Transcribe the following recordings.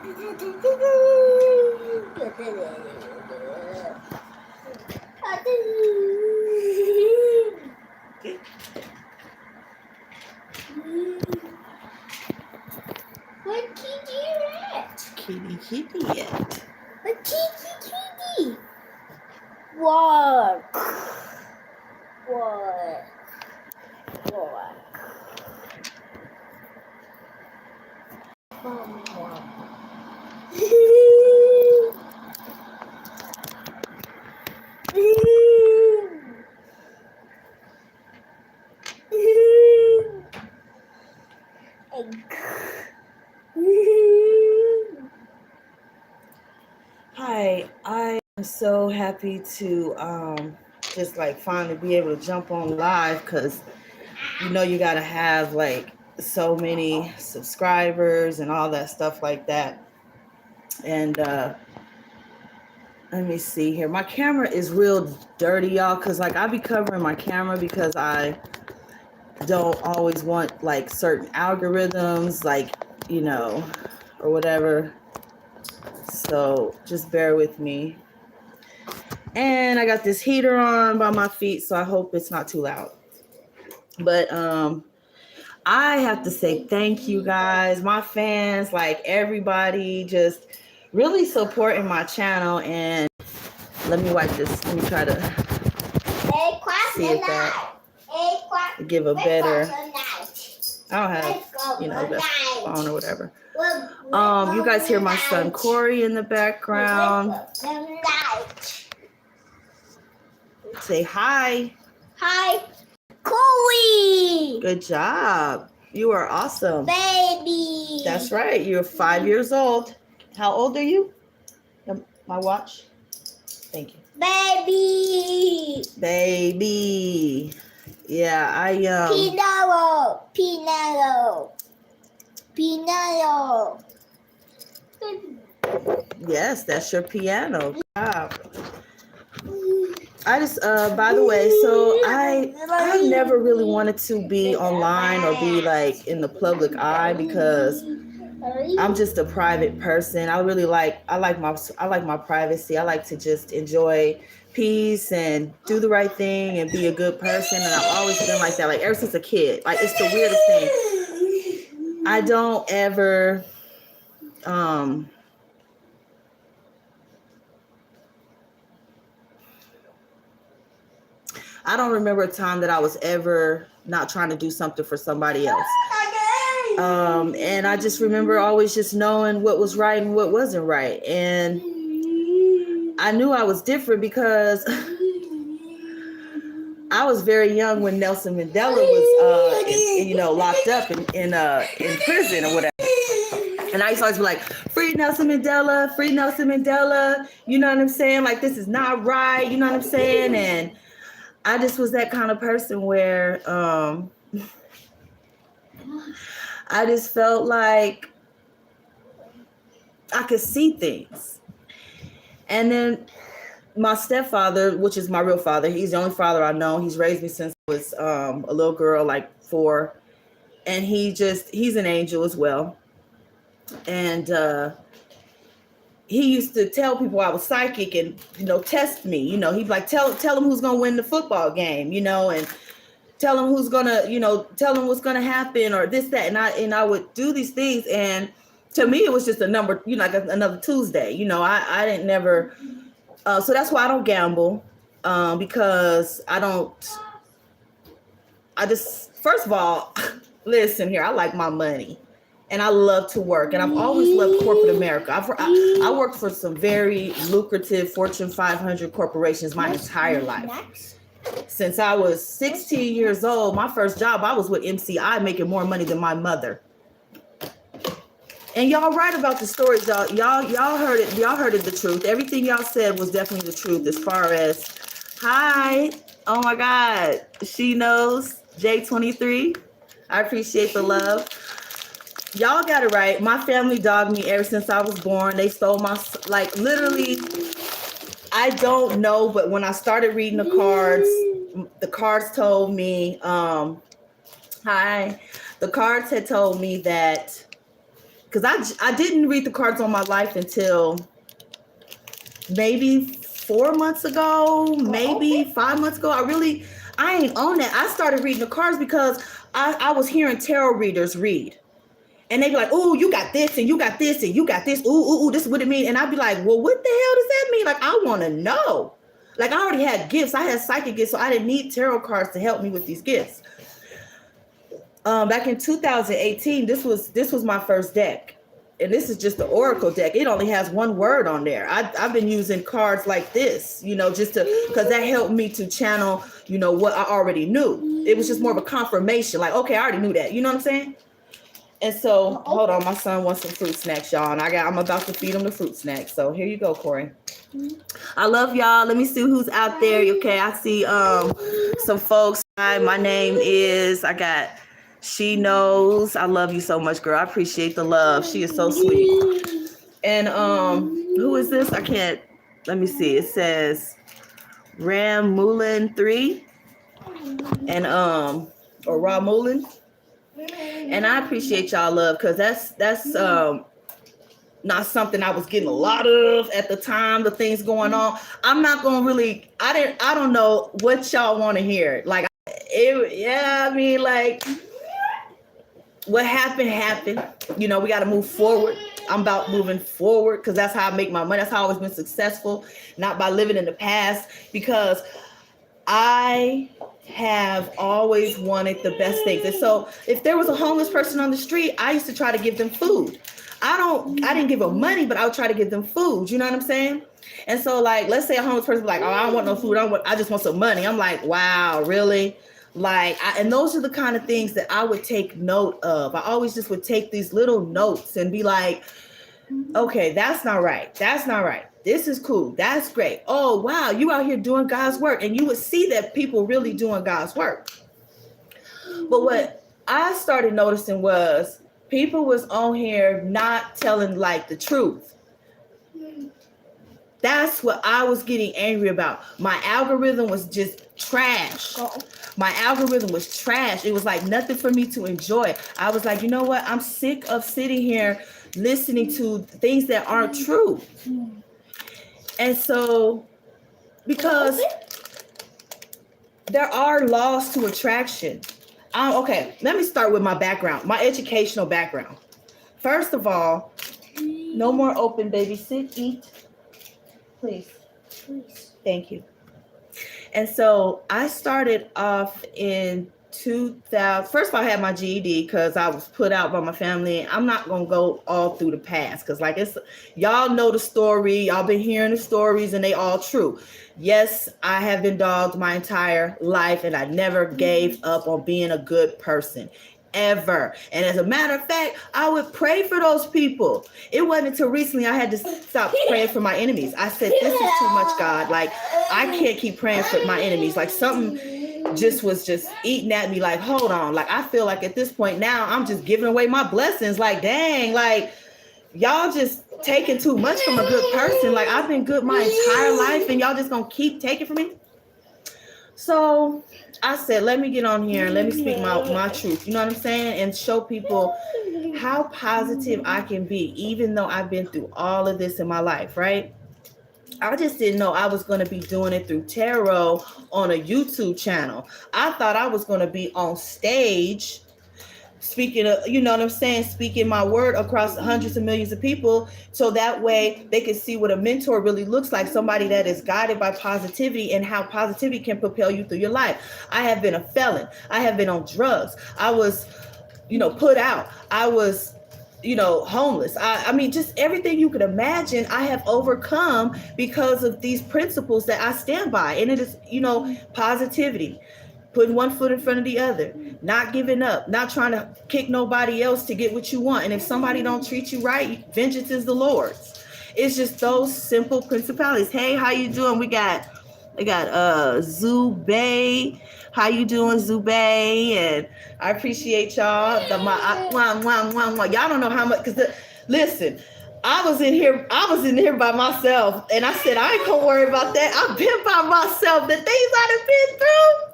What kitty rat? Kitty yet. A kitty. What? What? What? Hi, I am so happy to just like finally be able to jump on live because you know you gotta have like so many subscribers and all that stuff like that. And let me see here. My camera is real dirty, y'all, because like I be covering my camera because I don't always want like certain algorithms, like, you know, or whatever. So just bear with me. And I got this heater on by my feet, so I hope it's not too loud. But I have to say thank you guys, my fans, like everybody just really supporting my channel. And let me wipe this. Let me try to see if that give a better. I don't have, you know, the phone or whatever. You guys hear my son Corey in the background. Say hi. Hi, Corey. Good job. You are awesome. Baby. That's right. You're 5 years old. How old are you? My watch. Thank you. Baby. Baby. Yeah, I Piano. Yes, that's your piano. Wow. I just by the way, so I've never really wanted to be online or be like in the public eye because I'm just a private person. I like my privacy. I like to just enjoy peace and do the right thing and be a good person. And I've always been like that, like ever since a kid. Like it's the weirdest thing. I don't ever I don't remember a time that I was ever not trying to do something for somebody else. And I just remember always just knowing what was right and what wasn't right. And I knew I was different because I was very young when Nelson Mandela was, locked up in prison or whatever. And I used to always be like, free Nelson Mandela, free Nelson Mandela. You know what I'm saying? Like, this is not right. You know what I'm saying? And I just was that kind of person where I just felt like I could see things. And then my stepfather, which is my real father, he's the only father I know. He's raised me since I was a little girl, like 4. And he's an angel as well. And he used to tell people I was psychic and, test me. He'd be like, tell him who's going to win the football game, and tell him who's going to, tell him what's going to happen or this, that. And I would do these things. And to me, it was just a number, like another Tuesday. I didn't never. So that's why I don't gamble, because first of all, listen here, I like my money and I love to work, and I've always loved corporate America. I worked for some very lucrative Fortune 500 corporations my entire life. Since I was 16 years old, my first job, I was with MCI making more money than my mother. And y'all right about the stories, y'all heard it. Y'all heard it, the truth. Everything y'all said was definitely the truth as far as, hi, oh my God, she knows, J23. I appreciate the love. Y'all got it right. My family dogged me ever since I was born. They stole literally, I don't know, but when I started reading the cards told me, the cards had told me that because I didn't read the cards on my life until maybe 4 months ago, maybe 5 months ago. I ain't on that. I started reading the cards because I was hearing tarot readers read. And they be like, "Oh, you got this, and you got this, and you got this. Ooh, this is what it mean." And I'd be like, "Well, what the hell does that mean?" Like, I want to know. Like, I already had gifts. I had psychic gifts, so I didn't need tarot cards to help me with these gifts. Back in 2018, this was my first deck, and this is just the Oracle deck. It only has one word on there. I've been using cards like this, just because that helped me to channel, what I already knew. It was just more of a confirmation. Like, okay, I already knew that. You know what I'm saying? And so, hold on, my son wants some fruit snacks, y'all, and I'm about to feed him the fruit snacks. So here you go, Corey. I love y'all. Let me see who's out there. Okay, I see some folks. Hi, my name is. She knows. I love you so much, girl. I appreciate the love. She is so sweet. And who is this? I can't. Let me see. It says Ram Mulin 3, and or Ra Mulin. And I appreciate y'all love, because that's not something I was getting a lot of at the time, the things going on. I'm not gonna really, I don't know what y'all want to hear. Like, like, what happened. We got to move forward. I'm about moving forward, because that's how I make my money. That's how I've always been successful, not by living in the past, because I have always wanted the best things. And so if there was a homeless person on the street, I used to try to give them food. I didn't give them money, but I would try to give them food. You know what I'm saying? And so, like, let's say a homeless person be like, "Oh, I don't want no food. I just want some money." I'm like, wow, really? Like, and those are the kind of things that I would take note of. I always just would take these little notes and be like, okay, that's not right. That's not right. This is cool. That's great. Oh, wow, you out here doing God's work. And you would see that people really doing God's work. But what I started noticing was people was on here not telling, like, the truth. That's what I was getting angry about. My algorithm was just trash. My algorithm was trash. It was like nothing for me to enjoy. I was like, you know what? I'm sick of sitting here listening to things that aren't true. And so, because there are laws to attraction. Okay, let me start with my background, my educational background. First of all, no more open, baby. Sit, eat. Please. Thank you. And so I started off in 2000. First of all, I had my GED because I was put out by my family. I'm not going to go all through the past, because like y'all know the story. Y'all been hearing the stories, and they all true. Yes, I have been dogged my entire life, and I never gave up on being a good person. Ever. And as a matter of fact, I would pray for those people. It wasn't until recently I had to stop praying for my enemies. I said, this is too much, God. Like, I can't keep praying for my enemies. Like, something was eating at me. Like, hold on. Like, I feel like at this point now, I'm just giving away my blessings. Like, dang, like, y'all just taking too much from a good person. Like, I've been good my entire life, and y'all just gonna keep taking from me. So I said, let me get on here and let me speak my truth. You know what I'm saying? And show people how positive I can be, even though I've been through all of this in my life, right? I just didn't know I was going to be doing it through tarot on a YouTube channel. I thought I was going to be on stage speaking of, you know what I'm saying, speaking my word across hundreds of millions of people, so that way they can see what a mentor really looks like, somebody that is guided by positivity and how positivity can propel you through your life. I have been a felon. I have been on drugs. I was, put out. I was, homeless. I mean, just everything you could imagine, I have overcome because of these principles that I stand by. And it is, positivity. Putting one foot in front of the other, not giving up, not trying to kick nobody else to get what you want. And if somebody don't treat you right, vengeance is the Lord's. It's just those simple principalities. Hey, how you doing? We got Zubay. How you doing, Zubay? And I appreciate y'all. Y'all don't know how much, because listen, I was in here by myself, and I said, I ain't gonna worry about that. I've been by myself. The things I've been through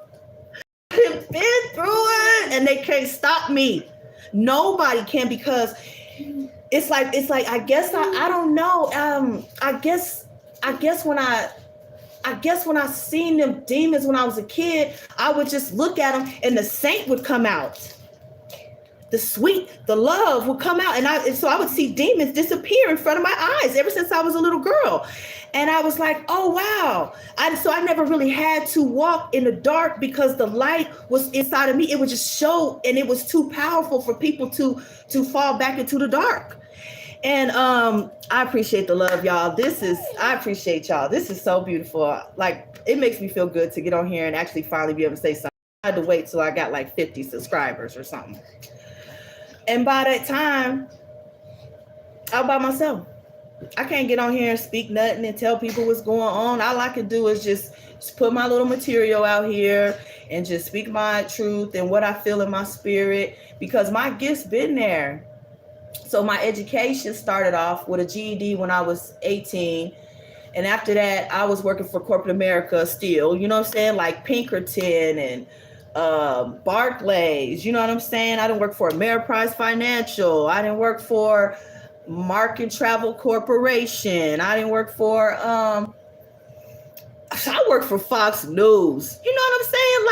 it, and they can't stop me. Nobody can, because it's like I guess I don't know. I guess when I seen them demons when I was a kid, I would just look at them and the saint would come out. The love would come out, and so I would see demons disappear in front of my eyes ever since I was a little girl. And I was like, oh wow. So I never really had to walk in the dark because the light was inside of me. It would just show, and it was too powerful for people to fall back into the dark. And I appreciate the love, y'all. I appreciate y'all. This is so beautiful. Like, it makes me feel good to get on here and actually finally be able to say something. I had to wait till I got like 50 subscribers or something. And by that time, I'm by myself. I can't get on here and speak nothing and tell people what's going on. All I can do is just put my little material out here and just speak my truth and what I feel in my spirit, because my gift's been there. So my education started off with a GED when I was 18. And after that, I was working for corporate America still, you know what I'm saying? Like Pinkerton and Barclays, you know what I'm saying? I didn't work for Ameriprise Financial. I didn't work for Mark and Travel Corporation. I didn't work for I worked for Fox News. You know what I'm saying?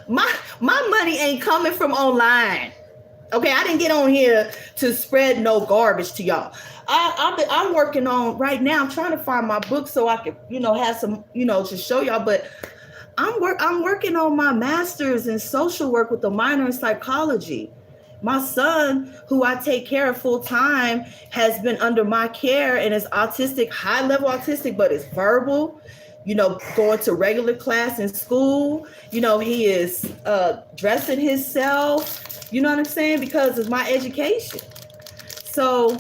Like my money ain't coming from online. Okay, I didn't get on here to spread no garbage to y'all. I'm working on right now. I'm trying to find my book so I can, have some, to show y'all. But I'm working on my master's in social work with a minor in psychology. My son, who I take care of full time, has been under my care and is autistic, high level autistic, but is verbal, going to regular class in school. He is dressing himself, you know what I'm saying? Because of my education. So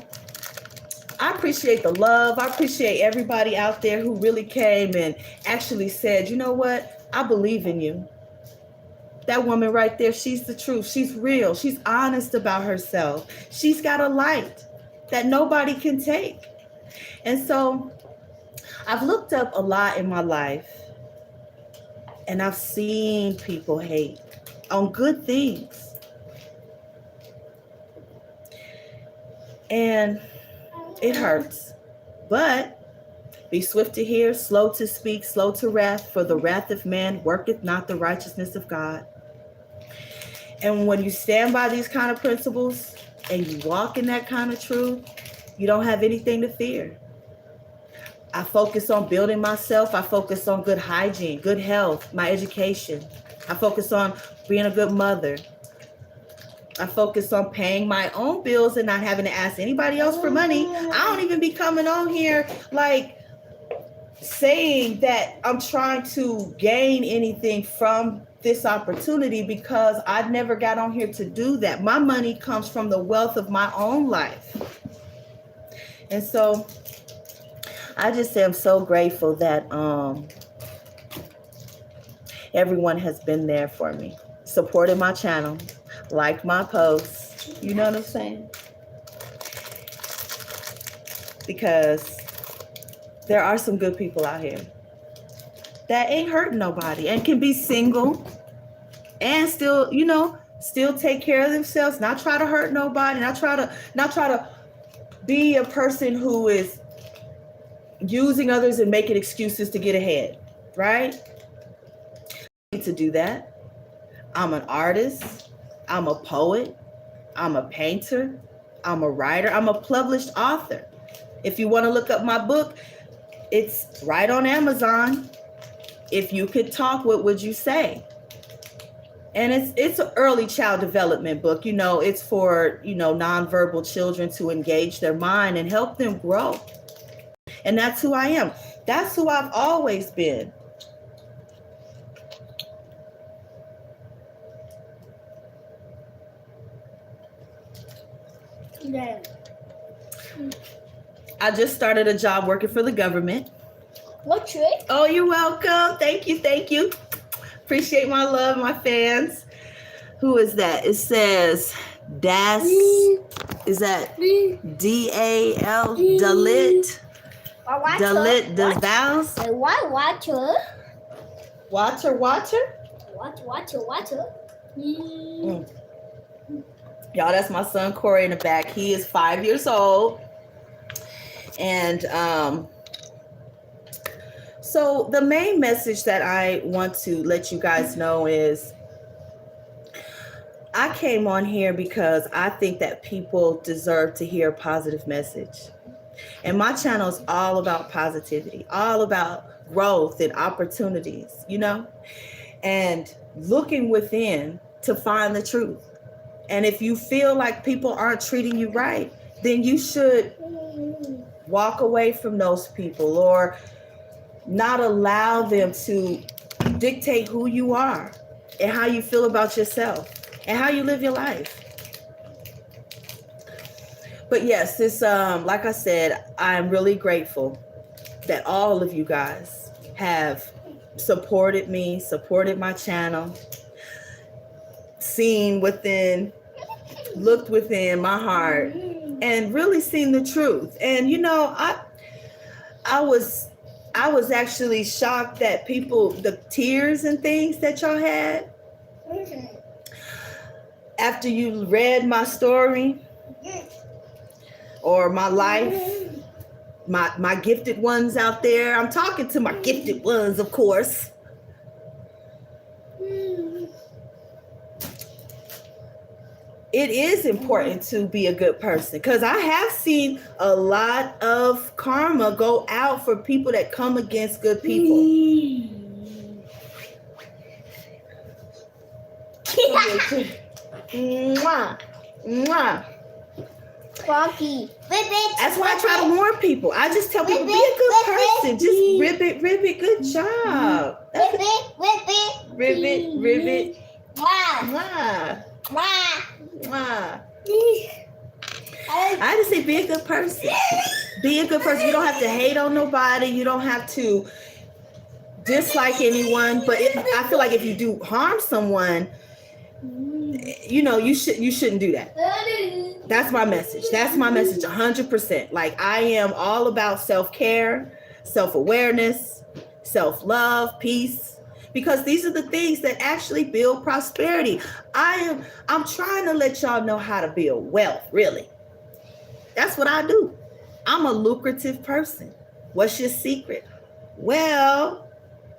I appreciate the love. I appreciate everybody out there who really came and actually said, you know what? I believe in you. That woman right there, she's the truth. She's real. She's honest about herself. She's got a light that nobody can take. And so I've looked up a lot in my life, and I've seen people hate on good things. And it hurts. But be swift to hear, slow to speak, slow to wrath, for the wrath of man worketh not the righteousness of God. And when you stand by these kind of principles and you walk in that kind of truth, you don't have anything to fear. I focus on building myself. I focus on good hygiene, good health, my education. I focus on being a good mother. I focus on paying my own bills and not having to ask anybody else for money. I don't even be coming on here like saying that I'm trying to gain anything from this opportunity, because I never got on here to do that. My money comes from the wealth of my own life. And so I just am so grateful that everyone has been there for me, supported my channel, liked my posts, you know what I'm saying? Because there are some good people out here that ain't hurting nobody and can be single and still, still take care of themselves, not try to hurt nobody, not try to be a person who is using others and making excuses to get ahead, right? I need to do that. I'm an artist. I'm a poet. I'm a painter. I'm a writer. I'm a published author. If you want to look up my book, it's right on Amazon. If you could talk, what would you say? And it's an early child development book. It's for, nonverbal children to engage their mind and help them grow. And that's who I am. That's who I've always been. Yeah. I just started a job working for the government. What trick? Oh, you're welcome. Thank you. Appreciate my love, my fans. Who is that? It says Das. Is that DAL? Dalit? Dalit DeVals? Why water? Water? Water. Y'all, that's my son Corey in the back. He is 5 years old. And so the main message that I want to let you guys know is I came on here because I think that people deserve to hear a positive message. And my channel is all about positivity, all about growth and opportunities, and looking within to find the truth. And if you feel like people aren't treating you right, then you should walk away from those people or not allow them to dictate who you are and how you feel about yourself and how you live your life. But yes, this like I said, I'm really grateful that all of you guys have supported me, supported my channel, seen within, looked within my heart, and really seen the truth. And I was actually shocked that the tears and things that y'all had after you read my story or my life, my gifted ones out there. I'm talking to my gifted ones, of course. It is important to be a good person because I have seen a lot of karma go out for people that come against good people. Mwah. Mwah. Rocky. That's why I try to warn people. I just tell people, be a good person. Just ribbit, good job. Ribbit. Mwah. Mwah. I just say be a good person. Be a good person. You don't have to hate on nobody. You don't have to dislike anyone. But I feel like if you do harm someone, you shouldn't do that. That's my message. That's my message 100%. Like, I am all about self-care, self-awareness, self-love, peace, because these are the things that actually build prosperity. I'm trying to let y'all know how to build wealth, really. That's what I do. I'm a lucrative person. What's your secret? Well,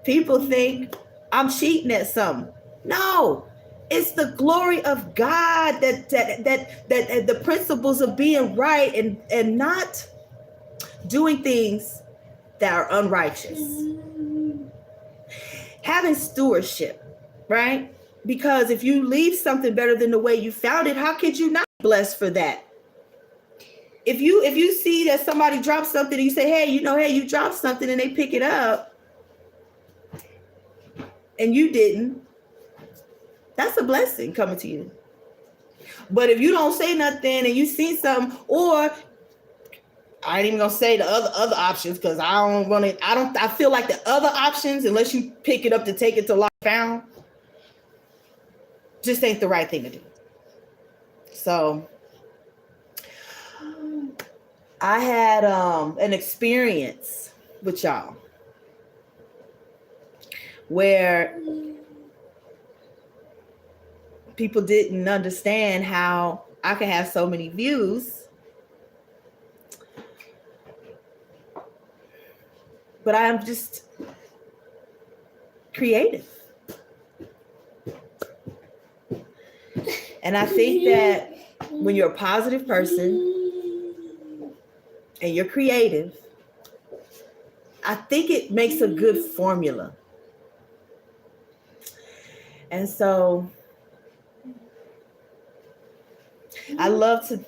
people think I'm cheating at something. No. It's the glory of God that the principles of being right and not doing things that are unrighteous. Having stewardship, right? Because if you leave something better than the way you found it, how could you not be blessed for that? If you see that somebody dropped something and you say, hey, you dropped something, and they pick it up and you didn't, that's a blessing coming to you. But if you don't say nothing and you see something, or I ain't even gonna say the other options because I feel like the other options, unless you pick it up to take it to lost found, just ain't the right thing to do. So I had an experience with y'all where people didn't understand how I could have so many views, but I am just creative. And I think that when you're a positive person and you're creative, I think it makes a good formula. And so I love to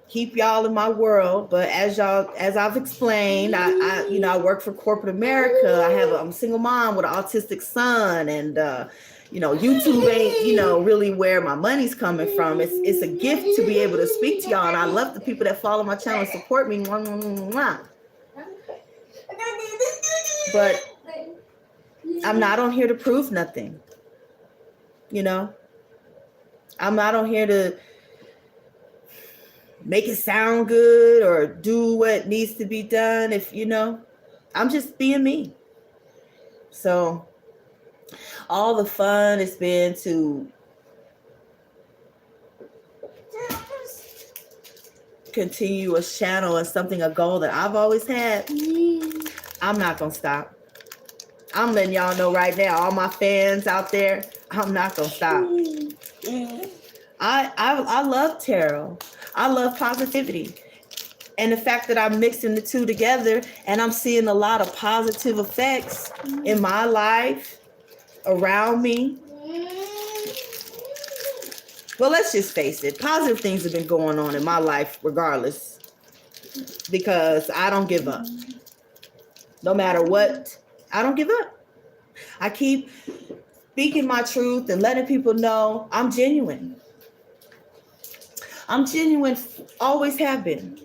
keep y'all in my world, but as I've explained, I work for corporate America. I'm a single mom with an autistic son, and YouTube ain't really where my money's coming from. It's a gift to be able to speak to y'all, and I love the people that follow my channel and support me. But I'm not on here to prove nothing. I'm not on here to make it sound good or do what needs to be done. I'm just being me. So all the fun has been to continuous channel and something, a goal that I've always had, I'm not gonna stop. I'm letting y'all know right now, all my fans out there, I'm not gonna stop. I love tarot. I love positivity. And the fact that I'm mixing the two together and I'm seeing a lot of positive effects in my life, around me. Well, let's just face it. Positive things have been going on in my life regardless, because I don't give up. No matter what, I don't give up. I keep speaking my truth and letting people know I'm genuine. I'm genuine, always have been.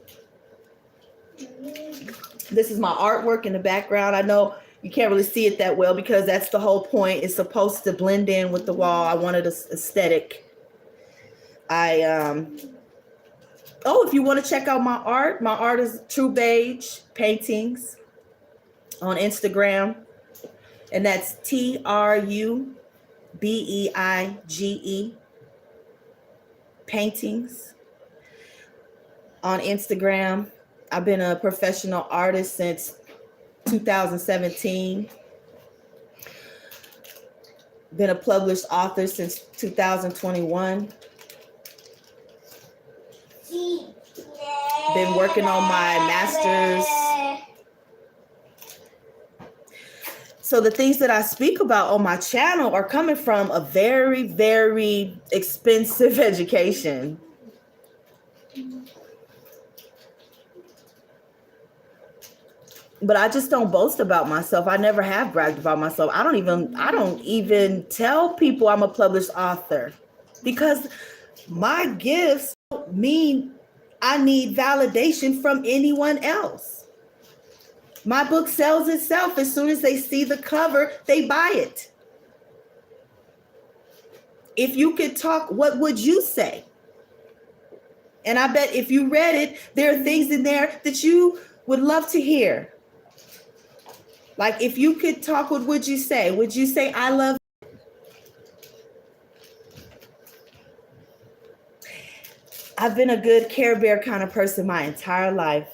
This is my artwork in the background. I know you can't really see it that well because that's the whole point. It's supposed to blend in with the wall. I wanted an aesthetic. If you want to check out my art is True Beige Paintings on Instagram. And that's TRUBEIGE Paintings on Instagram. I've been a professional artist since 2017. Been a published author since 2021. Been working on my master's. So the things that I speak about on my channel are coming from a very, very expensive education. But I just don't boast about myself. I never have bragged about myself. I don't even tell people I'm a published author, because my gifts don't mean I need validation from anyone else. My book sells itself. As soon as they see the cover, they buy it. If you could talk, what would you say? And I bet if you read it, there are things in there that you would love to hear. Like, if you could talk, what would you say? Would you say, I love you? I've been a good Care Bear kind of person my entire life.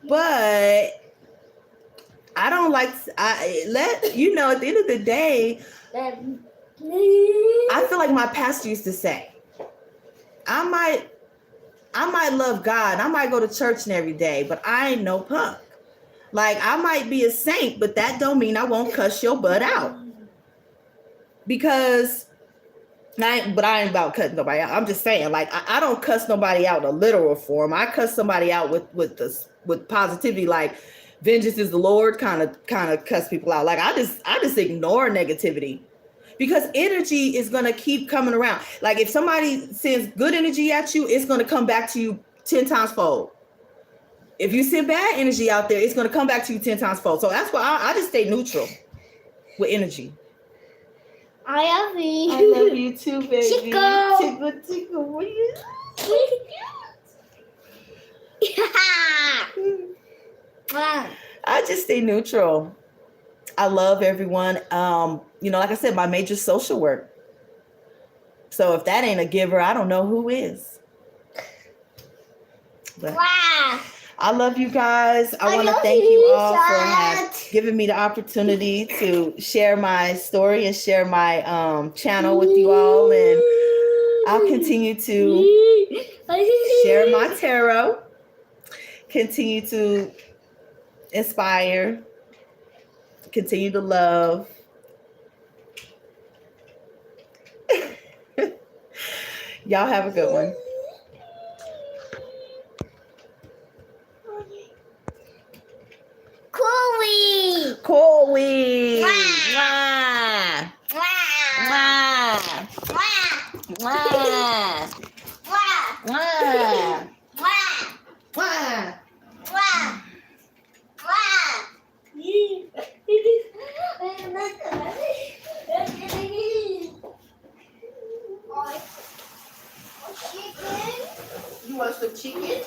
But I don't like, at the end of the day, I feel like my pastor used to say, I might love God. I might go to church every day, but I ain't no punk. Like, I might be a saint, but that don't mean I won't cuss your butt out. Because I ain't about cutting nobody out. I'm just saying, like, I don't cuss nobody out in a literal form. I cuss somebody out with positivity, like vengeance is the Lord, kind of cuss people out. Like, I just ignore negativity, because energy is gonna keep coming around. Like, if somebody sends good energy at you, it's gonna come back to you 10 times fold. If you send bad energy out there, it's gonna come back to you 10 times fold. So that's why I just stay neutral with energy. I love you. I love you too, baby. Chico. Chico, what are you? I just stay neutral. I love everyone. Like I said, my major social work. So if that ain't a giver, I don't know who is. But Wow. I love you guys. I want to thank you all for giving me the opportunity to share my story and share my channel with you all. And I'll continue to share my tarot, continue to inspire, continue to love. Y'all have a good one. Cooley. Mwah. Mwah. Mwah. Mwah. Mwah. You want some chicken?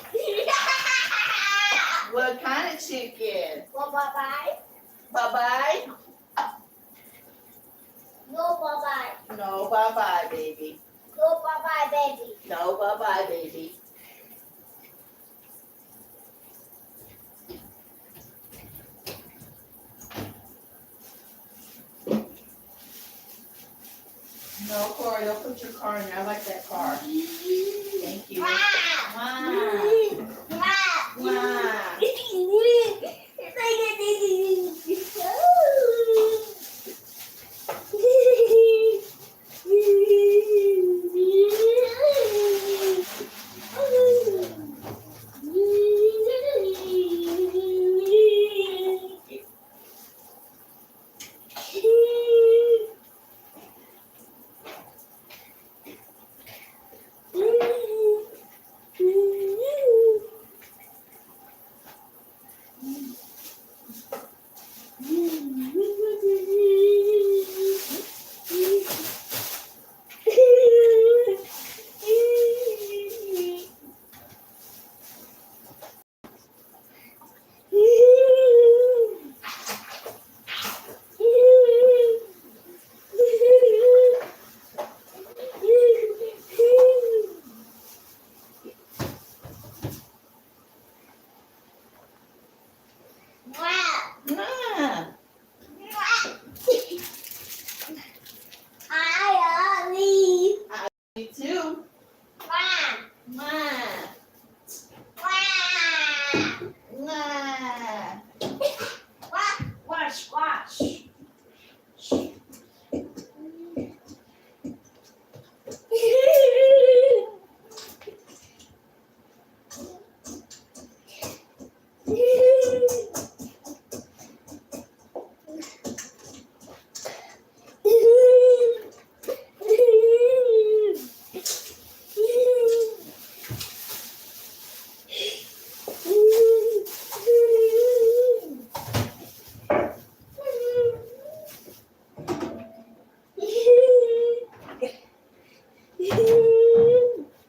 What kind of chicken? Well, bye-bye. Bye-bye? No, bye-bye. No, bye-bye, baby. No, bye-bye, baby. No. No, bye-bye, baby. No, Corey, don't put your car in there. I like that car. Thank you. Wow. Me too. Watch.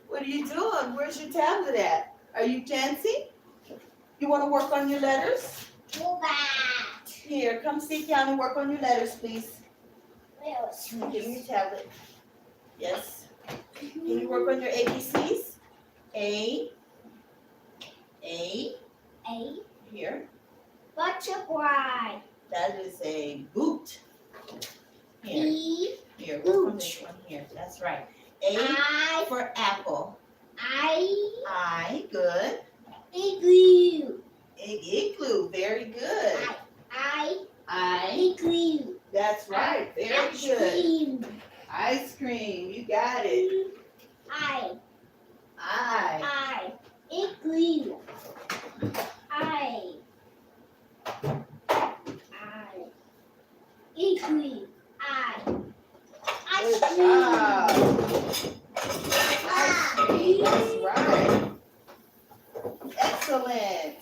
What are you doing? Where's your tablet at? Are you dancing? You want to work on your letters? Here, come sit down and work on your letters, please. Give me your tablet. Yes. Can you work on your ABCs? A. Here. Butterfly. That is a boot. Here. B. Here. Work on this one here. That's right. A I. for apple. I. Good. Igloo. Igloo. Very good. I. I. Igloo. That's right. Very good. Cream. Ice cream. You got it. I. Igloo. I. Igloo. Good Ice job. cream. That's right. Excellent.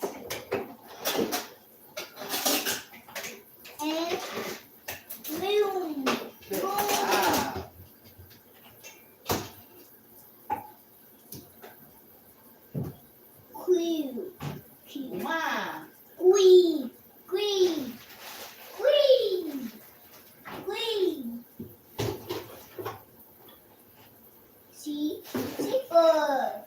And moon. Good job. Clue. Wow. Queen. See? Zipper.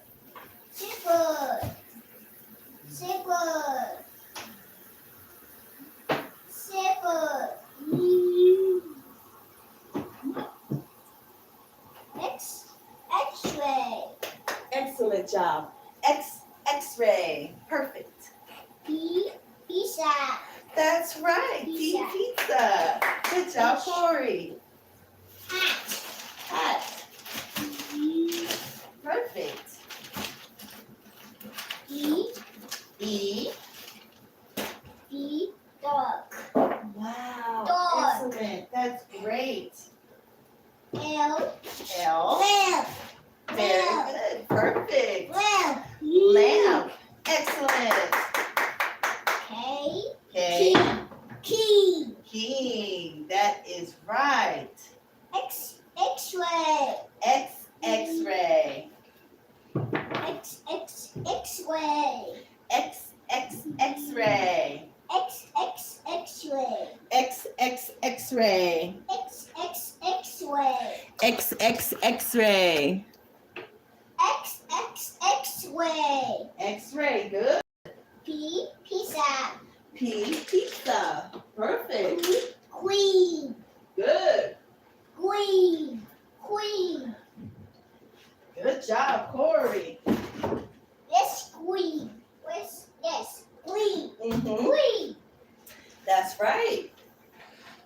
X-ray. Excellent job. X-ray. Perfect. Pizza. That's right. Pizza. Good job, Corey. Hat. Perfect. E. Dog. Wow. Dog. Excellent. That's great. L. L. Very good. Perfect. Lamp. Lamp. Excellent. K. Okay. Key. King. That is right. X-ray. X-ray. X-ray. X-X-X-ray. X-X-X-ray. X-X-X-ray. X-X-X-ray. X-X-X-ray. X-ray. X-ray. Good. P, pizza. P, pizza. Perfect. Queen. Good. Queen. Queen. Good job, Corey. Yes, queen. Yes, queen. Mm-hmm. Queen. That's right.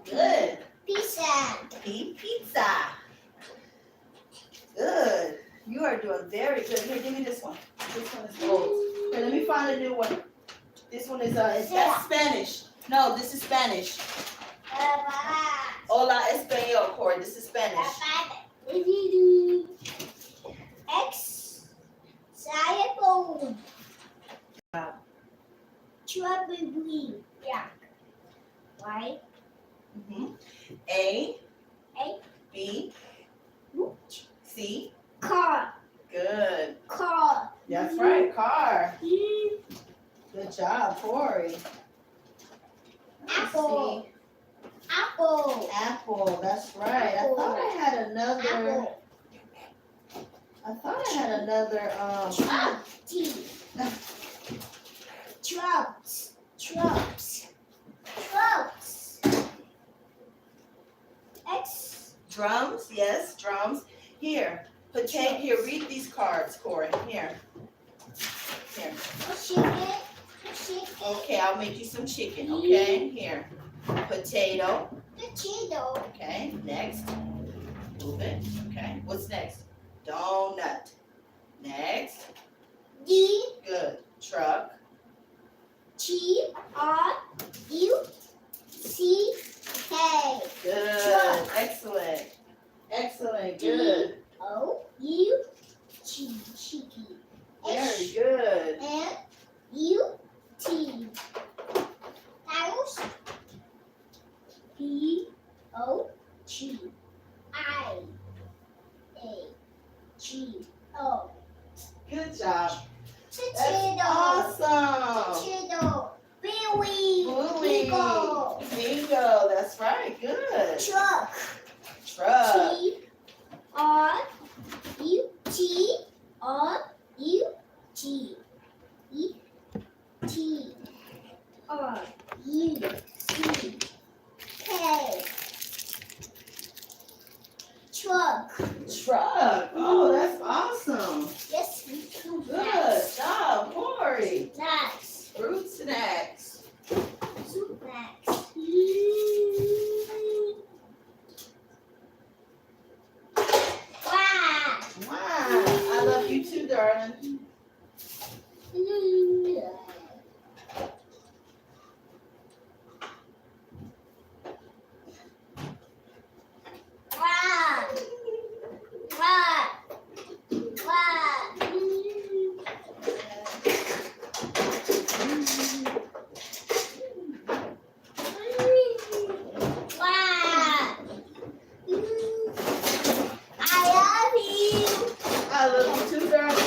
Good. Pizza. P, pizza. Good. You are doing very good. Here, give me this one. This one is old. Here, let me find a new one. This one is that's Spanish. No, this is Spanish. Hola español, Corey. This is Spanish. X. Xylophone. Wow. Strawberry. Yeah. Y. Mm-hmm. A. A. B. C. Car. Good. Car. That's right, car. Good job, Corey. Let's Apple. see. Apple. Apple. That's right. I thought I had another. Apple. I thought I had another. T. Trucks. Trucks. Trucks. X. Drums. Yes, drums. Here. Potato. Here. Read these cards, Corey. Here. Here. Chicken. Chicken. Okay, I'll make you some chicken. Okay. Here. Potato. Potato. Okay. Next. Move it. Okay. What's next? Donut. Next. D. Good. Truck. T. R. U. C. K. Good. Truck. Excellent. Excellent. Good. O. U. G. Chicken. Very good. N. U. T. House. P. O. G. I. A. G. O. Good job. That's Potato. awesome. Potato. Bluey. Bluey. Eagle. Bingo. That's right. Good. Truck. Truck. T. R. U. T. R. U. T. E. T. R. U. C. K. Truck. Truck. Oh, that's awesome. Yes, we do Good that. job, Corey. Snacks. Fruit snacks. Snacks. Wow. Wow. I love you too, darling. Wow. Wow. Wow. Wow. I love you. I love you too, darling.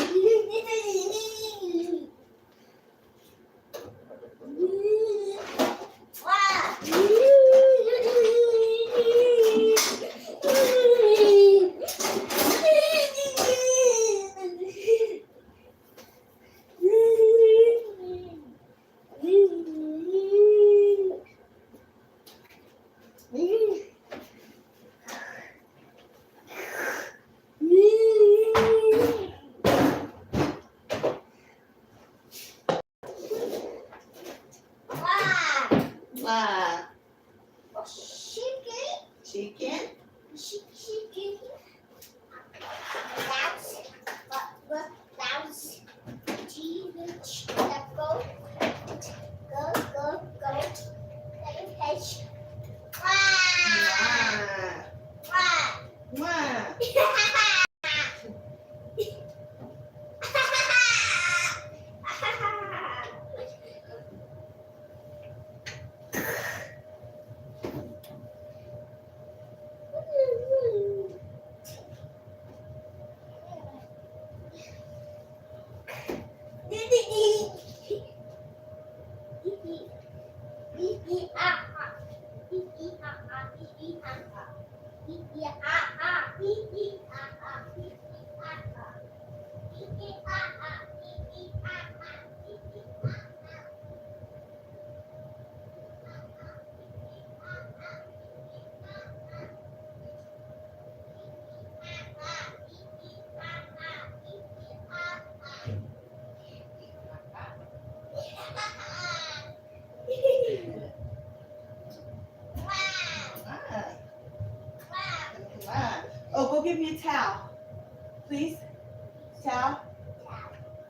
get me a towel, please. Towel.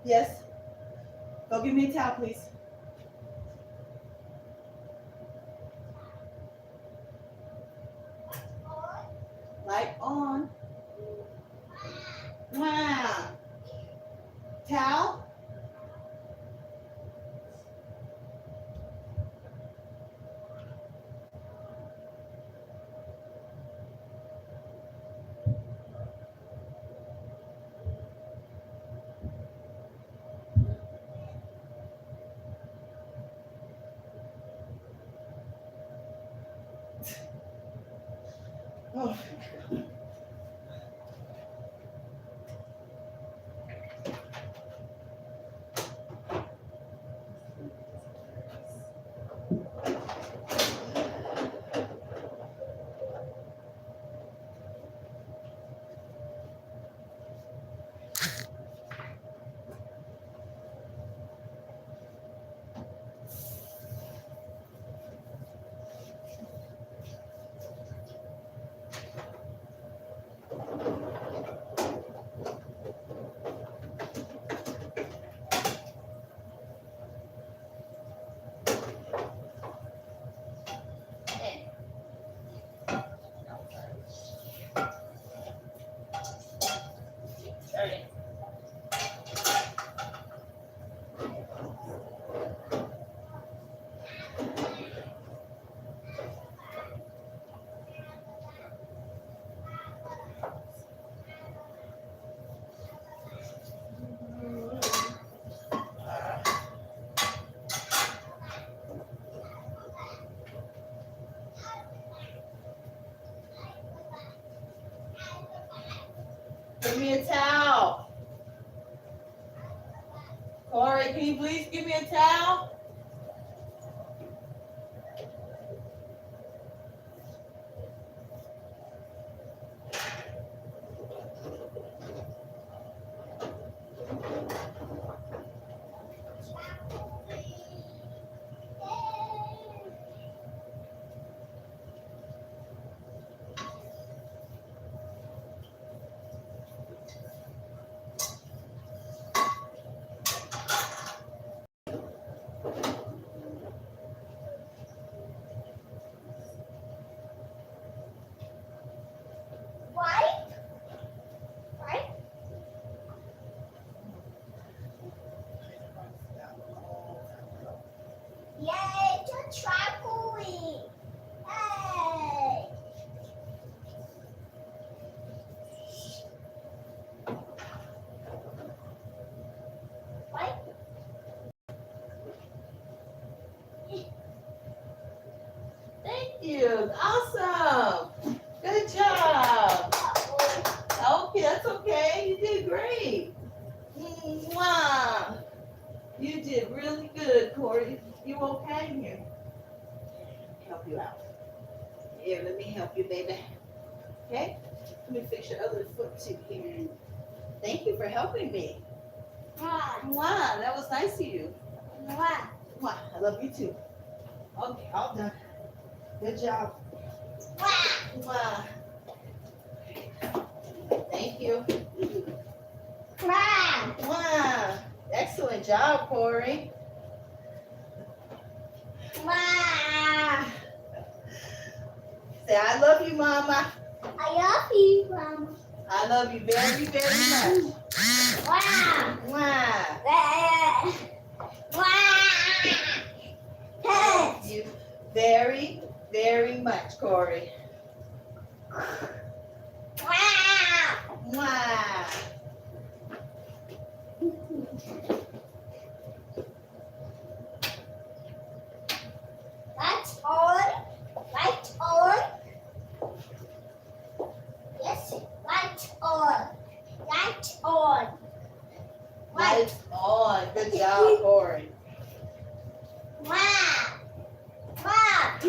Yes. Go get me a towel, please. Light on. Wow. Towel. Oh. Give me a towel. Corey, can you please give me a towel? White. White. Yay, to trampoline. Hey. White. Thank you. Awesome. Good job. Okay, that's okay. You did great. Mwah. You did really good, Corey. You okay here? Help you out. Here, let me help you, baby. Okay? Let me fix your other foot too here. Thank you for helping me. Mwah, that was nice of you. Mwah. Mwah, I love you too. Okay, all done. Good job. Mwah. Mwah. Thank you. Mwah. Mwah. Excellent job, Corey. Mwah. Say, I love you, Mama. I love you, Mama. I love you very, very much. Mwah. Mwah. Mwah. Thank you very, very much, Corey. Mwah. Mwah. Lights on. Lights on. Yes, lights on. Lights on. Lights on. Good job, Corey. Mwah. Mwah.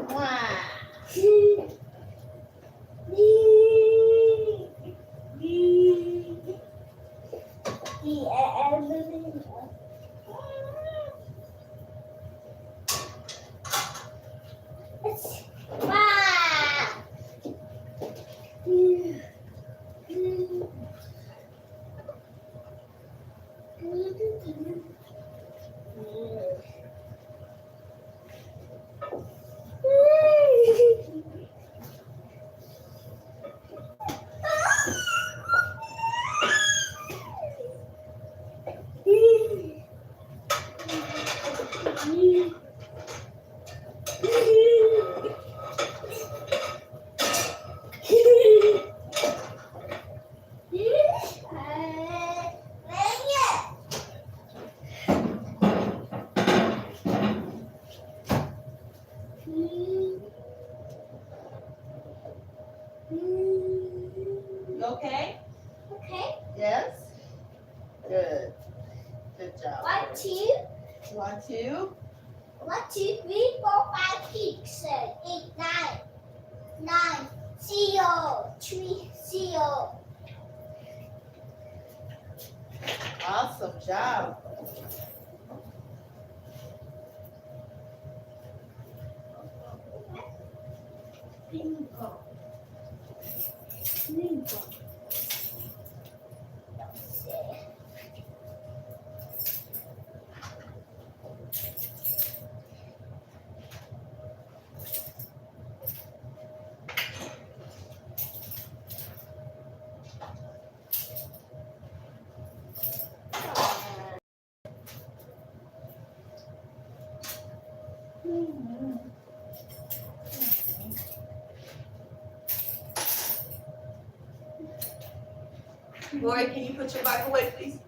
Mwah. You okay? Okay. Yes. Good. Good job. 1, 2, 1, 2. 1, 2, 3, 4, 5, 6, 7, 8, 9, 9, 0, 3, 0. Awesome job. Bingo. Bingo. Lori, can you put your bike away, please?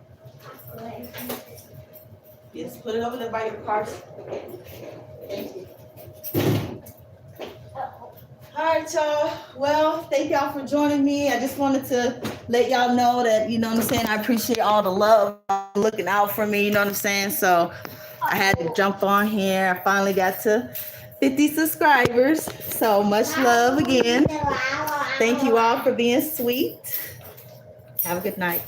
Yes, put it over there by your carpet. Thank you. All right, y'all. Well, thank y'all for joining me. I just wanted to let y'all know that, you know what I'm saying, I appreciate all the love, looking out for me, you know what I'm saying? So I had to jump on here. I finally got to 50 subscribers. So much love again. Thank you all for being sweet. Have a good night.